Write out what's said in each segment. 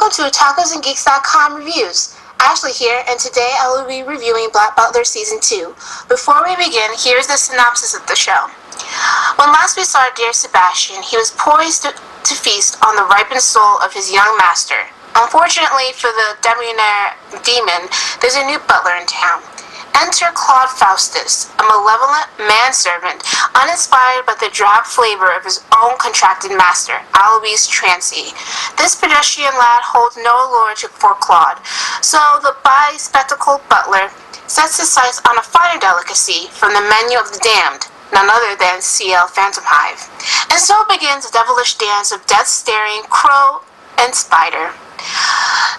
Welcome to TacosandGeeks.com Reviews. Ashley here, and today I will be reviewing Black Butler Season 2. Before we begin, here's the synopsis of the show. When last we saw dear Sebastian, he was poised to feast on the ripened soul of his young master. Unfortunately for the debonair demon, there's a new butler in town. Enter Claude Faustus, a malevolent manservant, uninspired by the drab flavor of his own contracted master, Alois Trancy. This pedestrian lad holds no allure for Claude, so the bi-spectacled butler sets his sights on a finer delicacy from the menu of the damned, none other than C.L. Phantom Hive. And so begins a devilish dance of death-staring crow and spider.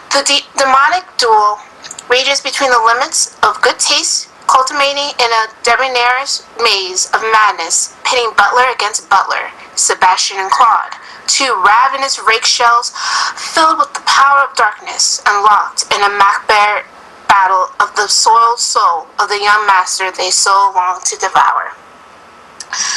The demonic duel rages between the limits of good taste, culminating in a debonair's maze of madness, pitting Butler against Butler, Sebastian and Claude, two ravenous rake shells filled with the power of darkness and locked in a Macbeth battle of the soiled soul of the young master they so long to devour.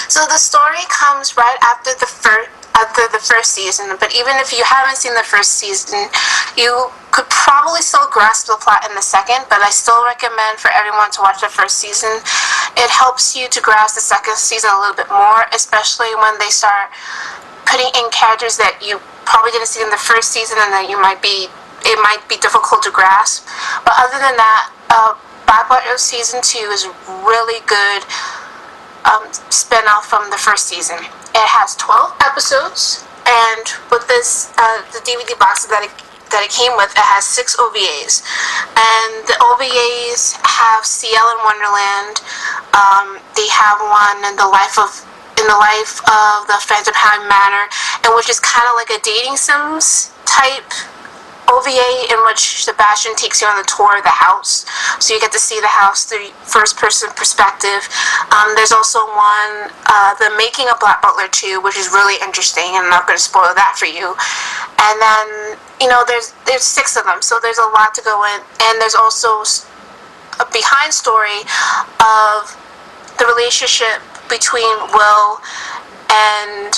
So the story comes right after the first season, but even if you haven't seen the first season, you could probably still grasp the plot in the second, but I still recommend for everyone to watch the first season. It helps you to grasp the second season a little bit more, especially when they start putting in characters that you probably didn't see in the first season and that it might be difficult to grasp. But other than that, Black Butler Season 2 is really good spin-off from the first season. It has 12 episodes, and with this, the DVD box that it came with, it has 6 OVAs, and the OVAs have CL in Wonderland. They have one in the life of the Phantom Hive Manor, and which is kind of like a dating sims type OVA in which Sebastian takes you on the tour of the house, so you get to see the house through first-person perspective. There's also one, the making of Black Butler 2, which is really interesting, and I'm not going to spoil that for you. And then, there's 6 of them, so there's a lot to go in, and there's also a behind story of the relationship between Will and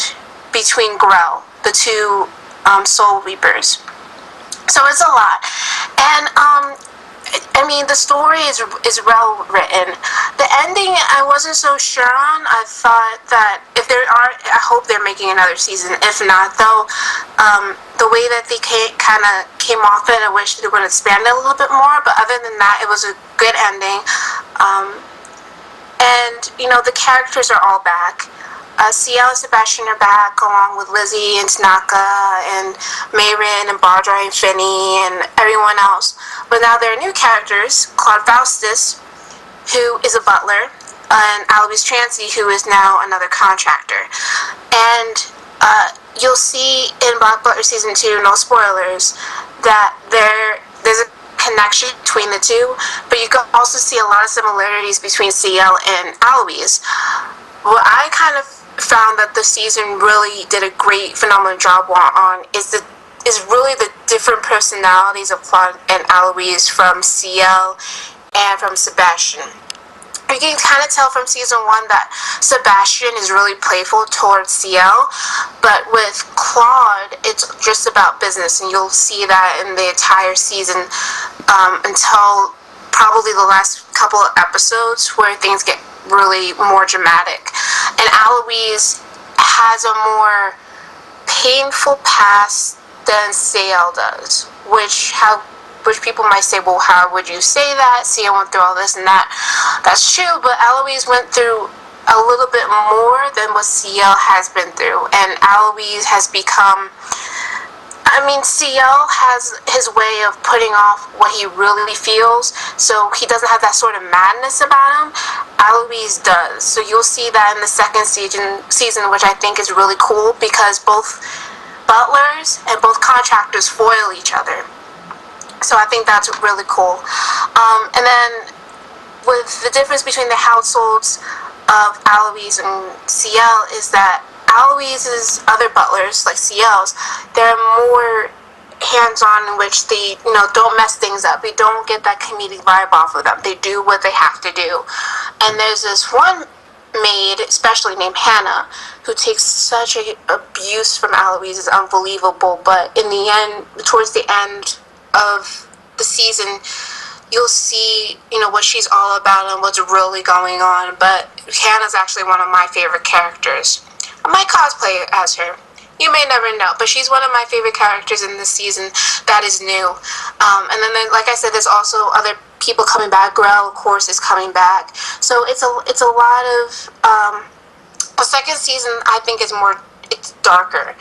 between Grell, the two soul reapers. So it's a lot, and the story is well written. The ending I wasn't so sure on. I thought that if there are, I hope they're making another season. If not, though, the way that they kind of came off it, I wish they would expand it a little bit more. But other than that, it was a good ending. And the characters are all back. CL and Sebastian are back, along with Lizzie and Tanaka and Mayrin and Bardra and Finney and everyone else. But now there are new characters, Claude Faustus, who is a butler, and Alois Trancy, who is now another contractor. And you'll see in Black Butler Season 2, no spoilers, that there's a connection between the two, but you can also see a lot of similarities between CL and Alois. What I kind of found that the season really did a great, phenomenal job on is really the different personalities of Claude and Alois from CL and from Sebastian. You can kind of tell from season 1 that Sebastian is really playful towards CL, but with Claude, it's just about business, and you'll see that in the entire season until probably the last couple of episodes where things get really more dramatic. And Alois has a more painful past than CL does, which people might say, well, how would you say that? CL went through all this and that. That's true, but Alois went through a little bit more than what CL has been through, and Alois has become, CL has his way of putting off what he really feels, so he doesn't have that sort of madness about him. Alois does. So you'll see that in the second season, which I think is really cool, because both butlers and both contractors foil each other. So I think that's really cool. And then with the difference between the households of Alois and CL is that Alois's other butlers, like CL's, they're more hands-on, in which they, don't mess things up. They don't get that comedic vibe off of them. They do what they have to do. And there's this one maid, especially named Hannah, who takes such a abuse from Eloise, is unbelievable. But in the end, towards the end of the season, you'll see, what she's all about and what's really going on. But Hannah's actually one of my favorite characters. I might cosplay as her. You may never know, but she's one of my favorite characters in this season that is new. And then, like I said, there's also other people coming back. Grell, of course, is coming back. So it's a lot of. The second season, I think, it's darker.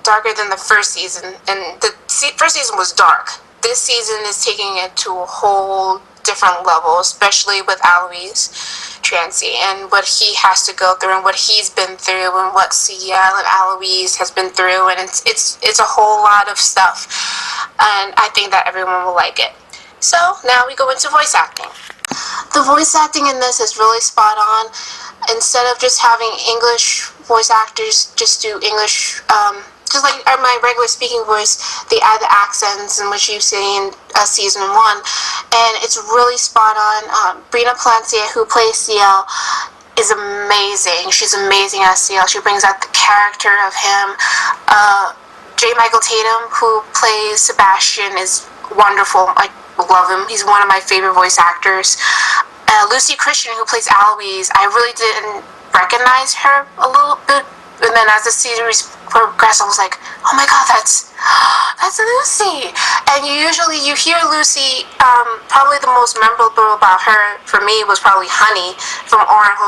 Darker than the first season. And the first season was dark. This season is taking it to a whole different level, especially with Alois Trancy and what he has to go through and what he's been through and what CL and Alois has been through, and it's a whole lot of stuff, and I think that everyone will like it. So now we go into voice acting. The voice acting in this is really spot on. Instead of just having English voice actors just do English, just like my regular speaking voice, they add the accents in which you see in season 1, and it's really spot on. Brina Palancia, who plays CL, is amazing. She's amazing as CL. She brings out the character of him. J. Michael Tatum, who plays Sebastian, is wonderful. I love him. He's one of my favorite voice actors. Lucy Christian, who plays Aloise, I really didn't recognize her a little bit. And then as the series progressed, I was like, oh my god, that's Lucy. And you hear Lucy, probably the most memorable about her, for me, was probably Honey from Oran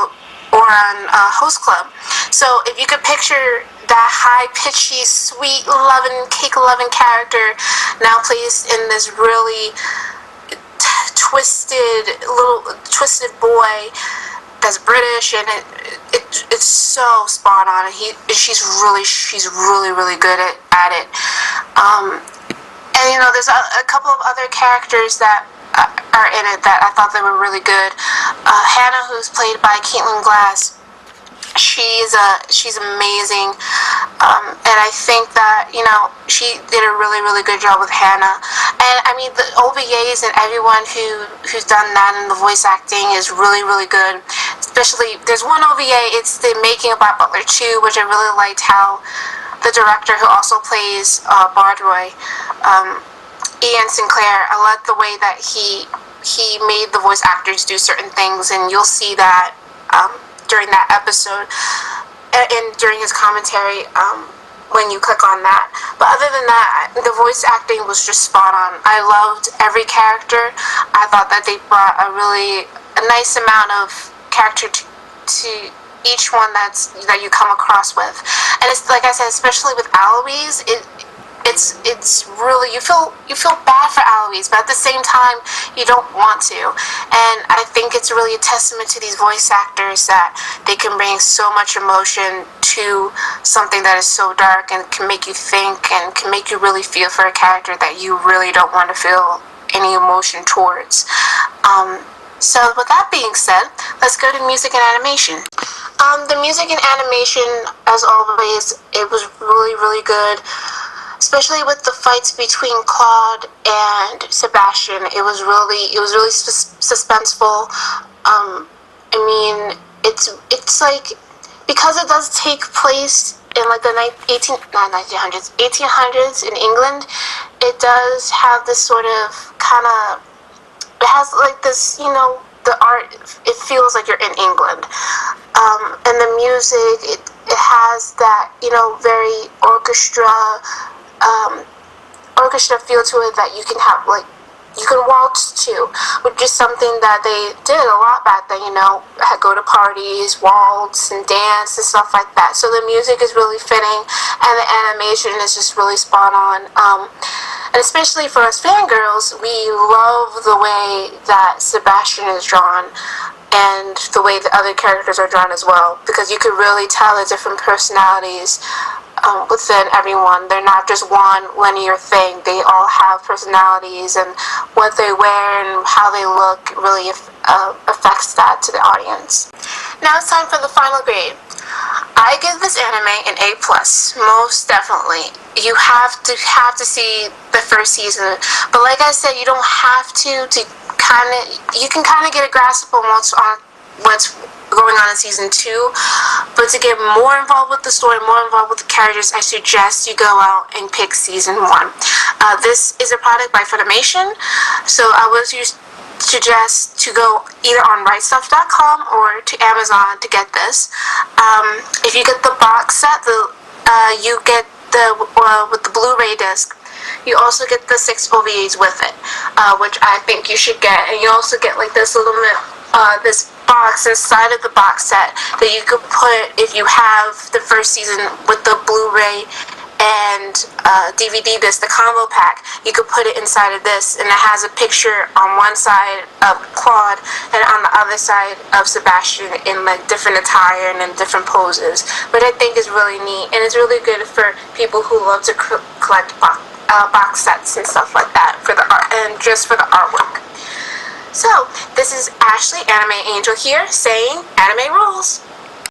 Host Club. So if you could picture that high-pitchy, sweet-loving, cake-loving character now placed in this really twisted boy that's British, and it's so spot on, and she's really good at it. And there's a couple of other characters that are in it that I thought they were really good. Hannah, who's played by Caitlin Glass, she's amazing, and I think that she did a really good job with Hannah. And I mean, the OVAs and everyone who's done that in the voice acting is really good. Especially, there's one OVA, it's the making of Black Butler 2, which I really liked how the director, who also plays Bardroy, Ian Sinclair, I like the way that he made the voice actors do certain things, and you'll see that during that episode and during his commentary when you click on that. But other than that, the voice acting was just spot on. I loved every character. I thought that they brought a nice amount of character to each one that you come across with. And it's like I said, especially with Alois, it's really, you feel bad for Alois, but at the same time you don't want to. And I think it's really a testament to these voice actors that they can bring so much emotion to something that is so dark and can make you think and can make you really feel for a character that you really don't want to feel any emotion towards. So with that being said, let's go to music and animation. The music and animation, as always, it was really good. Especially with the fights between Claude and Sebastian, it was really suspenseful. I mean, it's like, because it does take place in like the 1800s in England, it does have this sort of it has like this, the art, it feels like you're in England. And the music, it has that, very orchestra feel to it that you can have, like, you can waltz to, which is something that they did a lot back then, go to parties, waltz and dance and stuff like that. So the music is really fitting, and the animation is just really spot on. And especially for us fangirls, we love the way that Sebastian is drawn and the way the other characters are drawn as well, because you could really tell the different personalities within everyone. They're not just one linear thing. They all have personalities, and what they wear and how they look really affects that to the audience. Now it's time for the final grade. I give this anime an A+, most definitely. You have to see the first season, but like I said, you don't have to you can kind of get a grasp on what's going on in season 2. But to get more involved with the story, more involved with the characters, I suggest you go out and pick season 1. This is a product by Funimation, so I would suggest to go either on rightstuff.com or to Amazon to get this. If you get the box set, you get with the Blu-ray disc. You also get the 6 OVAs with it, which I think you should get. And you also get like this little this box inside of the box set that you could put, if you have the first season with the Blu-ray and DVD disc, the combo pack, you could put it inside of this, and it has a picture on one side of Claude and on the other side of Sebastian in like different attire and in different poses, which I think is really neat, and it's really good for people who love to collect box sets and stuff like that for the art and just for the artwork. So this is Ashley, Anime Angel here, saying anime rules.